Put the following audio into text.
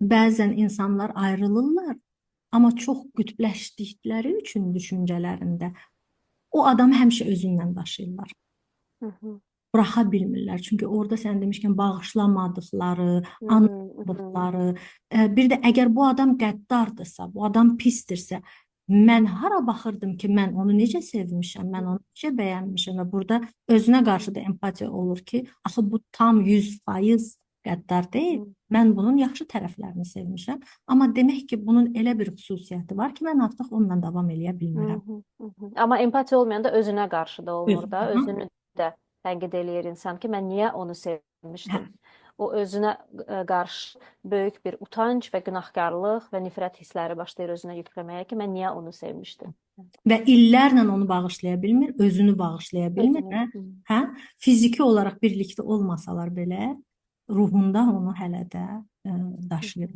bəzən insanlar ayrılırlar, amma çox qütbləşdikləri üçün düşüncələrində o adamı həmişə özündən daşıyırlar. Hı hı. Buraxa bilmirlər. Çünki orada sən demişkən bağışlamadıqları, Hı hı. Hı hı. anlamadıqları, bir də əgər bu adam qəddardırsa, bu adam pisdirsə, mən hara baxırdım ki, mən onu necə sevmişəm, mən onu necə bəyənmişəm və burada özünə qarşı da empatiya olur ki, axı bu tam 100% qəddar deyil. Mən bunun yaxşı tərəflərini sevmişəm, amma demək ki, bunun elə bir xüsusiyyəti var ki, mən artıq onunla davam eləyə Hı bilmirəm. hı. Hı hı. Amma empatiya olmayanda özünə qarşı da olmur da. Özünə. Özünü də tənqid eləyir insan ki, mən niyə onu Hə. sevmişdim? O özünə qarşı böyük bir utanc və günahkarlıq və nifrət hissləri başlayır özünə yükləməyə ki, mən niyə onu sevmişdim? Və illərlə onu bağışlaya bilmir, özünü bağışlaya bilmir Özünü. və Hı. hə, fiziki olaraq birlikdə olmasalar belə ruhunda onu hələ də daşıyır.